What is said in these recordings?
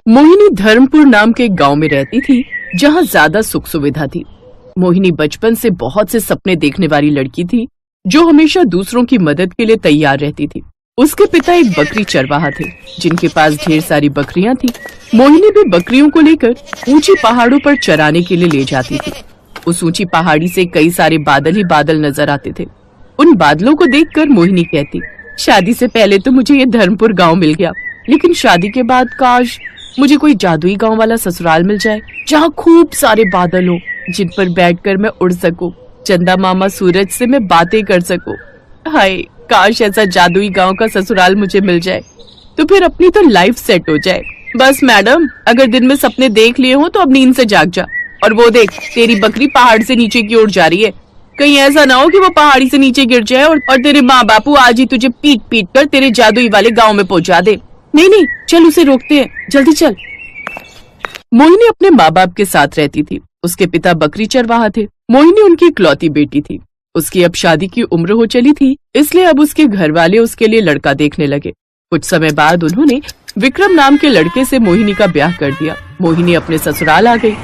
मोहिनी धर्मपुर नाम के एक गांव में रहती थी, जहां ज्यादा सुख सुविधा थी। मोहिनी बचपन से बहुत से सपने देखने वाली लड़की थी, जो हमेशा दूसरों की मदद के लिए तैयार रहती थी। उसके पिता एक बकरी चरवाहा थे, जिनके पास ढेर सारी बकरियां थी। मोहिनी भी बकरियों को लेकर ऊंची पहाड़ों पर चराने के लिए ले जाती थी। उस ऊंची पहाड़ी से कई सारे बादल ही बादल नजर आते थे। उन बादलों को देखकर मोहिनी कहती, शादी से पहले तो मुझे ये धर्मपुर गांव मिल गया, लेकिन शादी के बाद काश मुझे कोई जादुई गांव वाला ससुराल मिल जाए, जहां खूब सारे बादल हो, जिन पर बैठकर मैं उड़ सकूं, चंदा मामा सूरज से मैं बातें कर सकूं। हाय, काश ऐसा जादुई गांव का ससुराल मुझे मिल जाए, तो फिर अपनी तो लाइफ सेट हो जाए। बस मैडम, अगर दिन में सपने देख लिए हो तो अब नींद से जाग जा। और वो देख, तेरी बकरी पहाड़ से नीचे की ओर जा रही है। कहीं ऐसा ना हो कि वो पहाड़ी से नीचे गिर जाए और तेरे माँ बापू आज ही तुझे पीट पीट कर तेरे जादुई वाले गांव में पहुंचा दे। नहीं नहीं, चल उसे रोकते हैं, जल्दी चल। मोहिनी अपने माँ बाप के साथ रहती थी। उसके पिता बकरी चरवाहा थे। मोहिनी उनकी इकलौती बेटी थी। उसकी अब शादी की उम्र हो चली थी, इसलिए अब उसके घर वाले उसके लिए लड़का देखने लगे। कुछ समय बाद उन्होंने विक्रम नाम के लड़के से मोहिनी का ब्याह कर दिया। मोहिनी अपने ससुराल आ गई।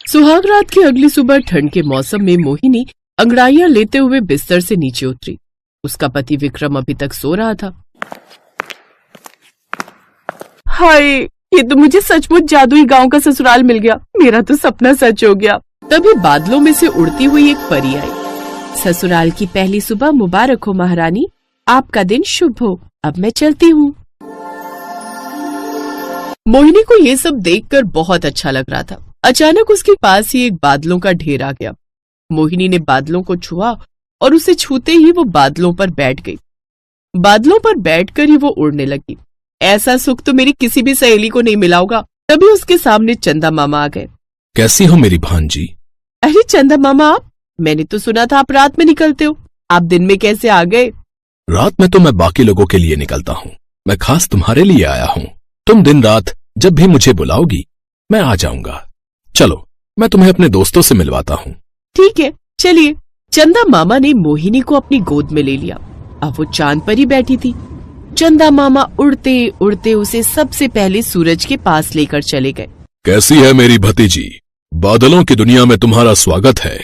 सुहाग रात की अगली सुबह ठंड के मौसम में मोहिनी अंगड़ाइयां लेते हुए बिस्तर से नीचे उतरी। उसका पति विक्रम अभी तक सो रहा था। हाय, ये तो मुझे सचमुच जादुई गांव का ससुराल मिल गया। मेरा तो सपना सच हो गया। तभी बादलों में से उड़ती हुई एक परी आई। ससुराल की पहली सुबह मुबारक हो महारानी, आपका दिन शुभ हो। अब मैं चलती हूँ। मोहिनी को ये सब देखकर बहुत अच्छा लग रहा था। अचानक उसके पास ही एक बादलों का ढेर आ गया। मोहिनी ने बादलों को छुआ और उसे छूते ही वो बादलों पर बैठ गई। बादलों पर बैठकर ही वो उड़ने लगी। ऐसा सुख तो मेरी किसी भी सहेली को नहीं मिला होगा। तभी उसके सामने चंदा मामा आ गए। कैसी हो मेरी भांजी? अरे चंदा मामा, आप? मैंने तो सुना था आप रात में निकलते हो। आप दिन में कैसे आ गए? रात में तो मैं बाकी लोगों के लिए निकलता हूँ, मैं खास तुम्हारे लिए आया हूँ। तुम दिन रात जब भी मुझे बुलाओगी मैं आ जाऊंगा। चलो, मैं तुम्हें अपने दोस्तों से मिलवाता हूँ। ठीक है, चलिए। चंदा मामा ने मोहिनी को अपनी गोद में ले लिया। अब वो चांद पर ही बैठी थी। चंदा मामा उड़ते उड़ते उसे सबसे पहले सूरज के पास लेकर चले गए। कैसी है मेरी भतीजी? बादलों की दुनिया में तुम्हारा स्वागत है।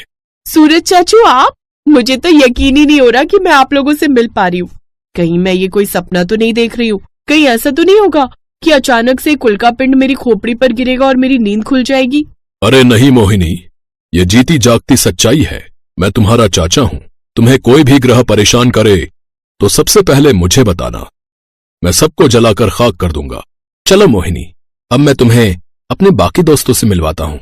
सूरज चाचू, आप? मुझे तो यकीन ही नहीं हो रहा कि मैं आप लोगों से मिल पा रही हूँ। कहीं मैं ये कोई सपना तो नहीं देख रही हूँ? कहीं ऐसा तो नहीं होगा कि अचानक से कुल का पिंड मेरी खोपड़ी पर गिरेगा और मेरी नींद खुल जाएगी? अरे नहीं मोहिनी, ये जीती जागती सच्चाई है। मैं तुम्हारा चाचा हूँ। तुम्हें कोई भी ग्रह परेशान करे तो सबसे पहले मुझे बताना। मैं सबको जलाकर खाक कर दूंगा। चलो मोहिनी, अब मैं तुम्हें अपने बाकी दोस्तों से मिलवाता हूँ।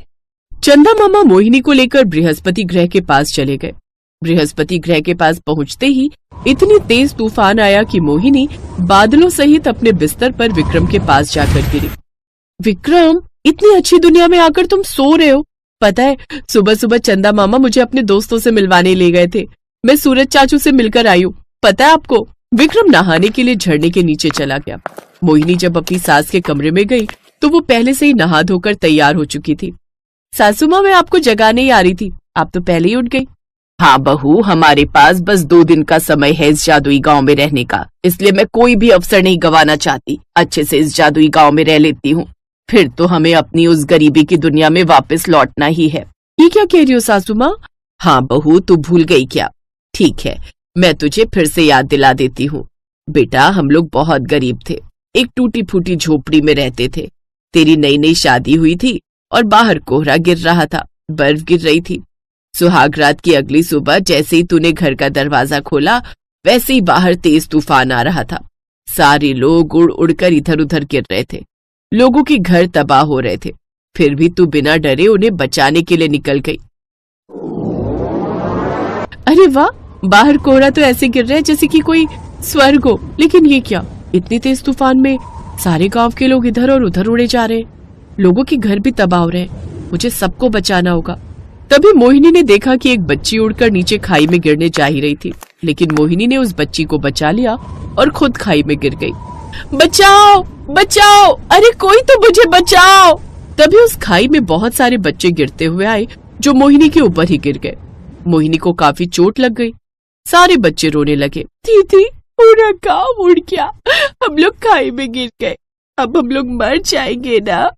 चंदा मामा मोहिनी को लेकर बृहस्पति ग्रह के पास चले गए। बृहस्पति ग्रह के पास पहुंचते ही इतनी तेज तूफान आया कि मोहिनी बादलों सहित अपने बिस्तर पर विक्रम के पास जाकर गिरी। विक्रम, इतनी अच्छी दुनिया में आकर तुम सो रहे हो? पता है, सुबह सुबह चंदा मामा मुझे अपने दोस्तों से मिलवाने ले गए थे। मैं सूरज चाचू से मिलकर आई हूँ। पता है आपको? विक्रम नहाने के लिए झरने के नीचे चला गया। मोहिनी जब अपनी सास के कमरे में गई तो वो पहले से ही नहा धोकर तैयार हो चुकी थी। सासू माँ, मैं आपको जगाने ही आ रही थी, आप तो पहले ही उठ गई। हाँ बहू, हमारे पास बस 2 दिन का समय है इस जादुई गांव में रहने का, इसलिए मैं कोई भी अवसर नहीं गंवाना चाहती। अच्छे से इस जादुई गांव में रह लेती हूँ, फिर तो हमें अपनी उस गरीबी की दुनिया में वापस लौटना ही है। ये क्या कह रही हो सासू माँ? हाँ बहू, तू भूल गई क्या? ठीक है, मैं तुझे फिर से याद दिला देती हूँ। बेटा, हम लोग बहुत गरीब थे, एक टूटी फूटी झोपड़ी में रहते थे। तेरी नई नई शादी हुई थी और बाहर कोहरा गिर रहा था, बर्फ गिर रही थी। सुहाग रात की अगली सुबह जैसे ही तूने घर का दरवाजा खोला, वैसे ही बाहर तेज तूफान आ रहा था। सारे लोग उड़ उड़कर इधर उधर गिर रहे थे। लोगों के घर तबाह हो रहे थे, फिर भी तू बिना डरे उन्हें बचाने के लिए निकल गई। अरे वाह, बाहर कोहरा तो ऐसे गिर रहा है जैसे कि कोई स्वर्ग हो। लेकिन ये क्या, इतनी तेज तूफान में सारे गांव के लोग इधर और उधर उड़े जा रहे हैं। लोगों के घर भी तबाह हो रहे हैं। मुझे सबको बचाना होगा। तभी मोहिनी ने देखा कि एक बच्ची उड़कर नीचे खाई में गिरने जा ही रही थी, लेकिन मोहिनी ने उस बच्ची को बचा लिया और खुद खाई में गिर गई। बचाओ बचाओ, अरे कोई तो मुझे बचाओ। तभी उस खाई में बहुत सारे बच्चे गिरते हुए आए जो मोहिनी के ऊपर ही गिर गए। मोहिनी को काफी चोट लग गई। सारे बच्चे रोने लगे। दीदी, पूरा गांव उड़ गया, हम लोग खाई में गिर गए। अब हम लोग मर जाएंगे ना।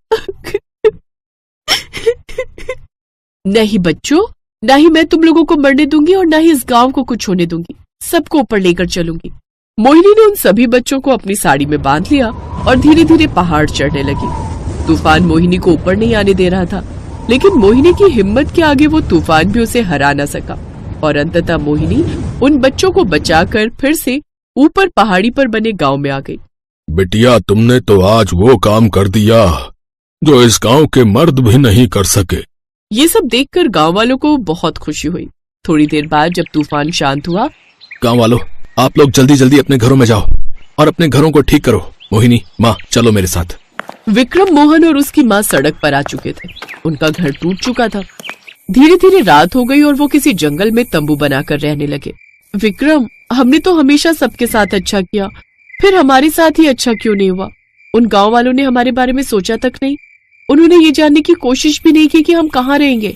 नहीं बच्चों, ना ही मैं तुम लोगों को मरने दूंगी और ना ही इस गांव को कुछ होने दूंगी। सबको ऊपर लेकर चलूंगी। मोहिनी ने उन सभी बच्चों को अपनी साड़ी में बांध लिया और धीरे धीरे पहाड़ चढ़ने लगी। तूफान मोहिनी को ऊपर नहीं आने दे रहा था, लेकिन मोहिनी की हिम्मत के आगे वो तूफान भी उसे हरा न सका और अंततः मोहिनी उन बच्चों को बचाकर फिर से ऊपर पहाड़ी पर बने गांव में आ गई। बिटिया, तुमने तो आज वो काम कर दिया जो इस गांव के मर्द भी नहीं कर सके। ये सब देखकर गांव वालों को बहुत खुशी हुई। थोड़ी देर बाद जब तूफान शांत हुआ, गांव वालों, आप लोग जल्दी जल्दी अपने घरों में जाओ और अपने घरों को ठीक करो। मोहिनी, माँ, चलो मेरे साथ। विक्रम, मोहन और उसकी माँ सड़क पर आ चुके थे। उनका घर टूट चुका था। धीरे धीरे रात हो गई और वो किसी जंगल में तंबू बनाकर रहने लगे। विक्रम, हमने तो हमेशा सबके साथ अच्छा किया, फिर हमारे साथ ही अच्छा क्यों नहीं हुआ? उन गांव वालों ने हमारे बारे में सोचा तक नहीं। उन्होंने ये जानने की कोशिश भी नहीं की कि हम कहाँ रहेंगे।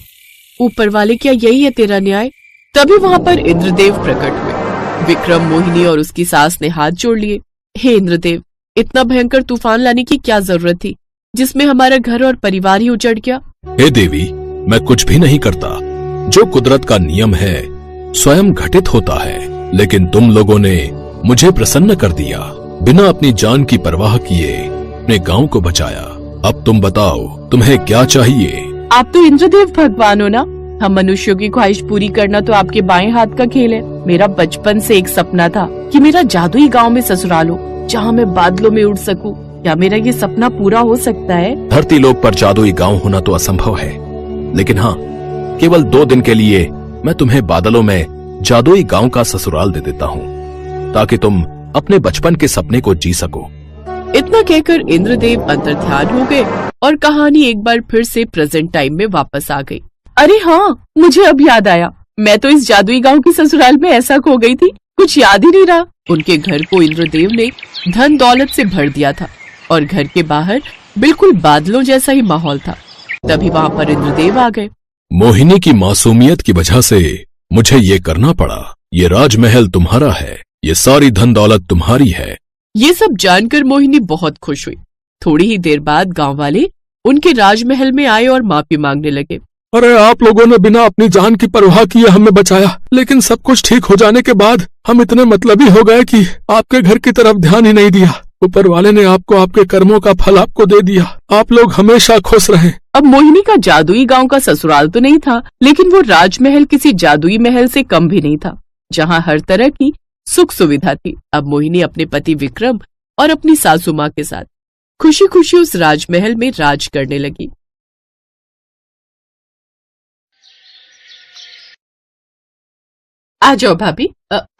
ऊपर वाले, क्या यही है तेरा न्याय? तभी वहां पर इंद्रदेव प्रकट हुए। विक्रम, मोहिनी और उसकी सास ने हाथ जोड़ लिए। हे इंद्रदेव, इतना भयंकर तूफान लाने की क्या जरूरत थी जिसमें हमारा घर और परिवार ही उजड़ गया? हे देवी, मैं कुछ भी नहीं करता। जो कुदरत का नियम है स्वयं घटित होता है, लेकिन तुम लोगों ने मुझे प्रसन्न कर दिया। बिना अपनी जान की परवाह किए अपने गांव को बचाया। अब तुम बताओ, तुम्हें क्या चाहिए? आप तो इंद्रदेव भगवान हो ना। हम मनुष्यों की ख्वाहिश पूरी करना तो आपके बाएं हाथ का खेल है। मेरा बचपन से एक सपना था कि मेरा जादुई गांव में ससुराल हो, जहां मैं बादलों में उड़ सकूं। क्या मेरा ये सपना पूरा हो सकता है? धरती लोक पर जादुई गांव होना तो असंभव है, लेकिन हाँ, केवल 2 दिन के लिए मैं तुम्हें बादलों में जादुई गांव का ससुराल दे देता हूँ, ताकि तुम अपने बचपन के सपने को जी सको। इतना कहकर इंद्रदेव अंतर्ध्यान हो गए और कहानी एक बार फिर से प्रेजेंट टाइम में वापस आ गई। अरे हाँ, मुझे अब याद आया। मैं तो इस जादुई गांव की ससुराल में ऐसा खो गई थी, कुछ याद ही नहीं रहा। उनके घर को इंद्रदेव ने धन दौलत से भर दिया था और घर के बाहर बिल्कुल बादलों जैसा ही माहौल था। तभी वहाँ पर इंद्रदेव आ गए। मोहिनी की मासूमियत की वजह से मुझे ये करना पड़ा। ये राजमहल तुम्हारा है, ये सारी धन दौलत तुम्हारी है। ये सब जानकर मोहिनी बहुत खुश हुई। थोड़ी ही देर बाद गांव वाले उनके राजमहल में आए और माफी मांगने लगे। अरे, आप लोगों ने बिना अपनी जान की परवाह किए हमें बचाया, लेकिन सब कुछ ठीक हो जाने के बाद हम इतने मतलबी हो गए कि आपके घर की तरफ ध्यान ही नहीं दिया। ऊपर वाले ने आपको आपके कर्मों का फल आपको दे दिया। आप लोग हमेशा खुश रहे। अब मोहिनी का जादुई गांव का ससुराल तो नहीं था, लेकिन वो राजमहल किसी जादुई महल से कम भी नहीं था, जहां हर तरह की सुख सुविधा थी। अब मोहिनी अपने पति विक्रम और अपनी सासू माँ के साथ खुशी खुशी उस राजमहल में राज करने लगी। आ जाओ भाभी,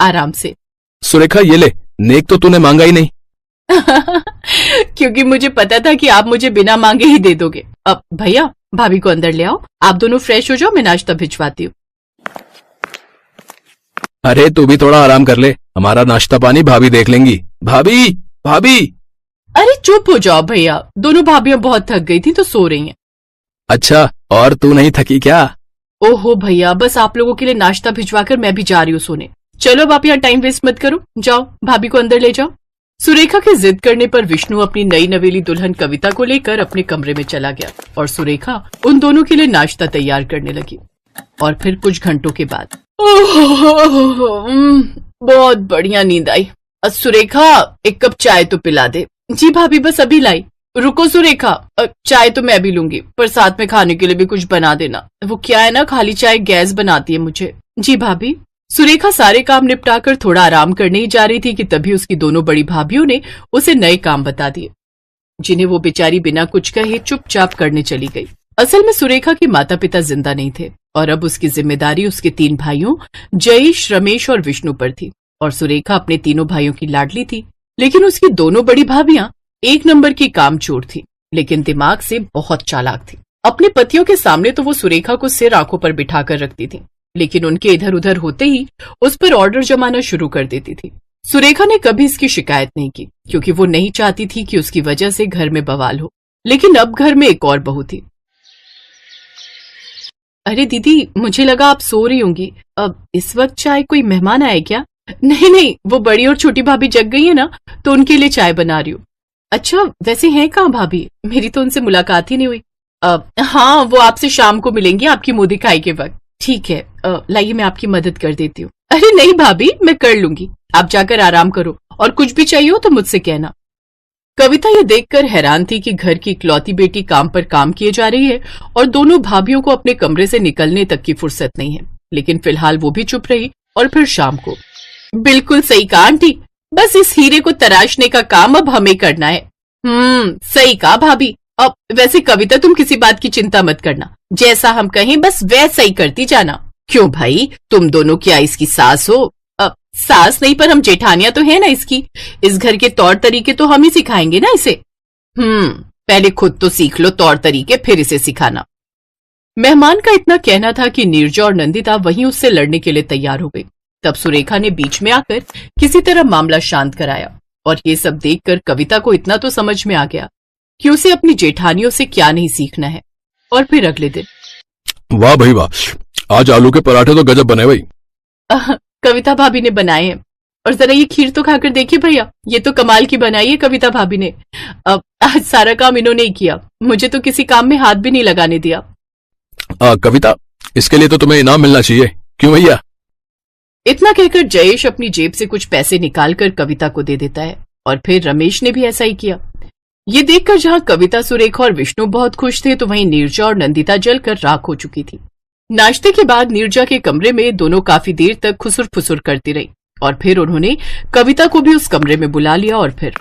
आराम से। सुरेखा, ये ले, नेक तो तूने मांगा ही नहीं। क्योंकि मुझे पता था कि आप मुझे बिना मांगे ही दे दोगे। अब भैया, भाभी को अंदर ले आओ। आप दोनों फ्रेश हो जाओ, मैं नाश्ता भिजवाती हूँ। अरे, तू भी थोड़ा आराम कर ले, हमारा नाश्ता पानी भाभी देख लेंगी। भाभी, भाभी। अरे चुप हो जाओ भैया, दोनों भाभियां बहुत थक गई थी तो सो रही हैं। अच्छा, और तू नहीं थकी क्या? ओहो भैया, बस आप लोगों के लिए नाश्ता भिजवाकर मैं भी जा रही हूँ सोने। चलो अब आप यहाँ टाइम वेस्ट मत करो, जाओ भाभी को अंदर ले जाओ। सुरेखा के जिद करने पर विष्णु अपनी नई नवेली दुल्हन कविता को लेकर अपने कमरे में चला गया और सुरेखा उन दोनों के लिए नाश्ता तैयार करने लगी। और फिर कुछ घंटों के बाद बहुत बढ़िया नींद आई। सुरेखा, एक कप चाय तो पिला दे। जी भाभी, बस अभी लाई। रुको सुरेखा, चाय तो मैं भी लूंगी, पर साथ में खाने के लिए भी कुछ बना देना। वो क्या है ना, खाली चाय गैस बनाती है मुझे। जी भाभी। सुरेखा सारे काम निपटाकर थोड़ा आराम करने ही जा रही थी कि तभी उसकी दोनों बड़ी भाभियों ने उसे नए काम बता दिए, जिन्हें वो बेचारी बिना कुछ कहे चुपचाप करने चली गई। असल में सुरेखा के माता पिता जिंदा नहीं थे और अब उसकी जिम्मेदारी उसके 3 भाइयों जयेश, रमेश और विष्णु पर थी। और सुरेखा अपने तीनों भाइयों की लाडली थी, लेकिन उसकी दोनों बड़ी भाभियां 1 नंबर की कामचोर थी, लेकिन दिमाग से बहुत चालाक थी। अपने पतियों के सामने तो वो सुरेखा को सिर आंखों पर बिठाकर रखती थी, लेकिन उनके इधर उधर होते ही उस पर ऑर्डर जमाना शुरू कर देती थी। सुरेखा ने कभी इसकी शिकायत नहीं की, क्योंकि वो नहीं चाहती थी कि उसकी वजह से घर में बवाल हो। लेकिन अब घर में एक और बहू थी। अरे दीदी, मुझे लगा आप सो रही होंगी। अब इस वक्त चाय कोई मेहमान आए क्या? नहीं नहीं, वो बड़ी और छोटी भाभी जग गई है ना, तो उनके लिए चाय बना रही हूँ। अच्छा, वैसे हैं कहाँ भाभी? मेरी तो उनसे मुलाकात ही नहीं हुई। हाँ, वो आपसे शाम को मिलेंगी आपकी मुंह दिखाई के वक्त। ठीक है, लाइए मैं आपकी मदद कर देती हूँ। अरे नहीं भाभी, मैं कर लूंगी, आप जाकर आराम करो और कुछ भी चाहिए हो तो मुझसे कहना। कविता ये देखकर हैरान थी कि घर की इकलौती बेटी काम पर काम किए जा रही है और दोनों भाभियों को अपने कमरे से निकलने तक की फुर्सत नहीं है। लेकिन फिलहाल वो भी चुप रही और फिर शाम को, बिल्कुल सही कहा आंटी, बस इस हीरे को तराशने का काम अब हमें करना है। सही कहा भाभी। अब वैसे कविता तुम किसी बात की चिंता मत करना, जैसा हम कहें बस वैसा ही करती जाना। क्यों भाई, तुम दोनों क्या इसकी सास हो? सास नहीं पर हम जेठानियां तो है ना इसकी। इस घर के तौर तरीके तो हम ही सिखाएंगे ना इसे। पहले खुद तो सीख लो तौर तरीके, फिर इसे सिखाना। मेहमान का इतना कहना था कि नीरजा और नंदिता वहीं उससे लड़ने के लिए तैयार हो गई। तब सुरेखा ने बीच में आकर किसी तरह मामला शांत कराया और ये सब देखकर कविता को इतना तो समझ में आ गया कि उसे अपनी जेठानियों से क्या नहीं सीखना है। और फिर अगले दिन, वाह भाई वाह, आज आलू के पराठे तो गजब बने भाई। कविता भाभी ने बनाए हैं, और जरा ये खीर तो खाकर देखिए भैया, ये तो कमाल की बनाई है कविता भाभी ने। अब आज सारा काम इन्होंने ही किया, मुझे तो किसी काम में हाथ भी नहीं लगाने दिया। कविता, इसके लिए तो तुम्हें इनाम मिलना चाहिए, क्यों भैया? इतना कहकर जयेश अपनी जेब से कुछ पैसे निकालकर कविता को दे देता है और फिर रमेश ने भी ऐसा ही किया। ये देखकर जहां कविता, सुरेखा और विष्णु बहुत खुश थे तो वहीं नीरजा और नंदिता जलकर राख हो चुकी थी। नाश्ते के बाद नीरजा के कमरे में दोनों काफी देर तक खुसुर फुसुर करती रही और फिर उन्होंने कविता को भी उस कमरे में बुला लिया और फिर,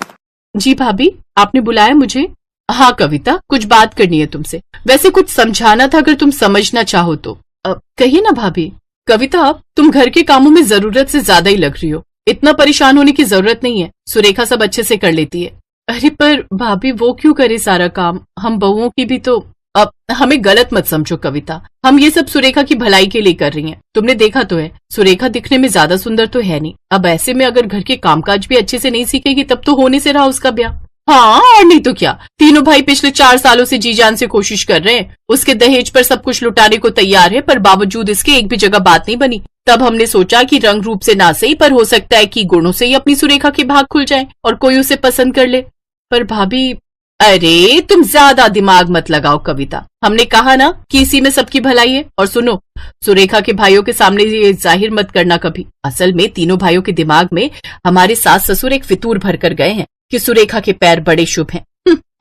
जी भाभी, आपने बुलाया मुझे? हाँ कविता, कुछ बात करनी है तुमसे, वैसे कुछ समझाना था अगर तुम समझना चाहो तो। कहिए ना भाभी। कविता, तुम घर के कामों में जरूरत से ज्यादा ही लग रही हो, इतना परेशान होने की जरूरत नहीं है, सुरेखा सब अच्छे से कर लेती है। अरे पर भाभी, वो क्यों करे सारा काम, हम बहुओं की भी तो। अब हमें गलत मत समझो कविता, हम ये सब सुरेखा की भलाई के लिए कर रही हैं। तुमने देखा तो है, सुरेखा दिखने में ज्यादा सुंदर तो है नहीं। अब ऐसे में अगर घर के कामकाज भी अच्छे से नहीं सीखेगी तब तो होने से रहा उसका ब्याह। हाँ और नहीं तो क्या, तीनों भाई पिछले 4 सालों से जी जान से कोशिश कर रहे हैं, उसके दहेज पर सब कुछ लुटाने को तैयार है, पर बावजूद इसके एक भी जगह बात नहीं बनी। तब हमने सोचा कि रंग रूप से ना सही पर हो सकता है कि गुणों से ही अपनी सुरेखा के भाग खुल जाए और कोई उसे पसंद कर ले। पर भाभी, अरे तुम ज्यादा दिमाग मत लगाओ कविता, हमने कहा ना कि इसी में सबकी भलाई है। और सुनो, सुरेखा के भाइयों के सामने ये जाहिर मत करना कभी। असल में तीनों भाइयों के दिमाग में हमारे सास ससुर एक फितूर भर कर गए हैं कि सुरेखा के पैर बड़े शुभ हैं।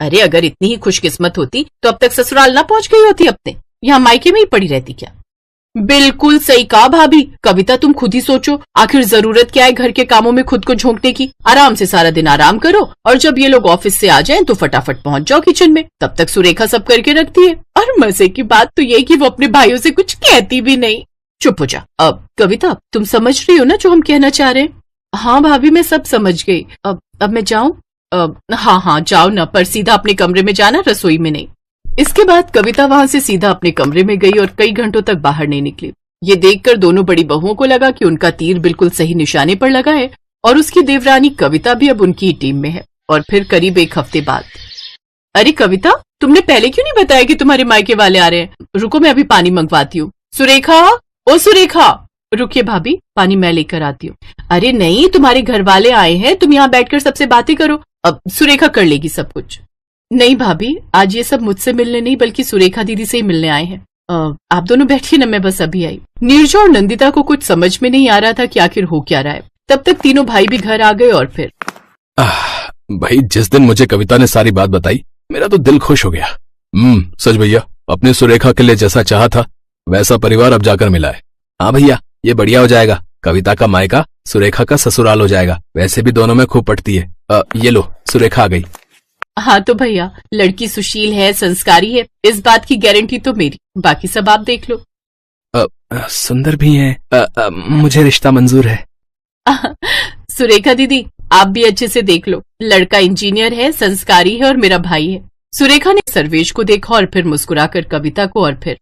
अरे अगर इतनी ही खुशकिस्मत होती तो अब तक ससुराल ना पहुंच गई होती, अपने यहाँ मायके में ही पड़ी रहती क्या? बिल्कुल सही कहा भाभी। कविता तुम खुद ही सोचो, आखिर जरूरत क्या है घर के कामों में खुद को झोंकने की? आराम से सारा दिन आराम करो और जब ये लोग ऑफिस से आ जाएं तो फटाफट पहुंच जाओ किचन में, तब तक सुरेखा सब करके रखती है। और मजे की बात तो ये कि वो अपने भाइयों से कुछ कहती भी नहीं। चुप हो जा। अब कविता, तुम समझ रही हो ना जो हम कहना चाह रहे हैं? हाँ भाभी, मैं सब समझ गई। अब मैं जाऊं? हाँ जाओ ना, पर सीधा अपने कमरे में जाना, रसोई में नहीं। इसके बाद कविता वहां से सीधा अपने कमरे में गई और कई घंटों तक बाहर नहीं निकली। ये देखकर दोनों बड़ी बहुओं को लगा कि उनका तीर बिल्कुल सही निशाने पर लगा है और उसकी देवरानी कविता भी अब उनकी टीम में है। और फिर करीब 1 हफ्ते बाद, अरे कविता, तुमने पहले क्यों नहीं बताया कि तुम्हारे मायके वाले आ रहे हैं? रुको मैं अभी पानी मंगवाती हूँ। सुरेखा, ओ सुरेखा। रुकिए भाभी, पानी मैं लेकर आती हूँ। अरे नहीं, तुम्हारे घर वाले आए हैं, तुम यहाँ बैठकर सबसे बातें करो, अब सुरेखा कर लेगी सब कुछ। नहीं भाभी, आज ये सब मुझसे मिलने नहीं बल्कि सुरेखा दीदी से ही मिलने आए हैं। आप दोनों बैठिए ना, मैं बस अभी आई। नीरजा और नंदिता को कुछ समझ में नहीं आ रहा था कि आखिर हो क्या रहा है। तब तक तीनों भाई भी घर आ गए और फिर, भाई जिस दिन मुझे कविता ने सारी बात बताई मेरा तो दिल खुश हो गया। सच भैया, अपने सुरेखा के लिए जैसा चाहा था वैसा परिवार अब जाकर मिला है। हाँ भैया, ये बढ़िया हो जाएगा, कविता का मायका सुरेखा का ससुराल हो जाएगा। वैसे भी दोनों में खूब पटती है। ये लो, सुरेखा आ गई। हाँ तो भैया, लड़की सुशील है, संस्कारी है, इस बात की गारंटी तो मेरी, बाकी सब आप देख लो। सुंदर भी है, मुझे रिश्ता मंजूर है। सुरेखा दीदी, आप भी अच्छे से देख लो, लड़का इंजीनियर है, संस्कारी है और मेरा भाई है। सुरेखा ने सर्वेश को देखा और फिर मुस्कुराकर कविता को और फिर,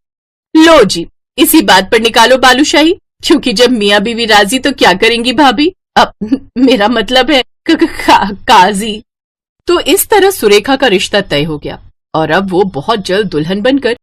लो जी, इसी बात पर निकालो बालूशाही, क्योंकि जब मियाँ बीवी राजी तो क्या करेंगी भाभी? अब मेरा मतलब है काजी। तो इस तरह सुरेखा का रिश्ता तय हो गया और अब वो बहुत जल्द दुल्हन बनकर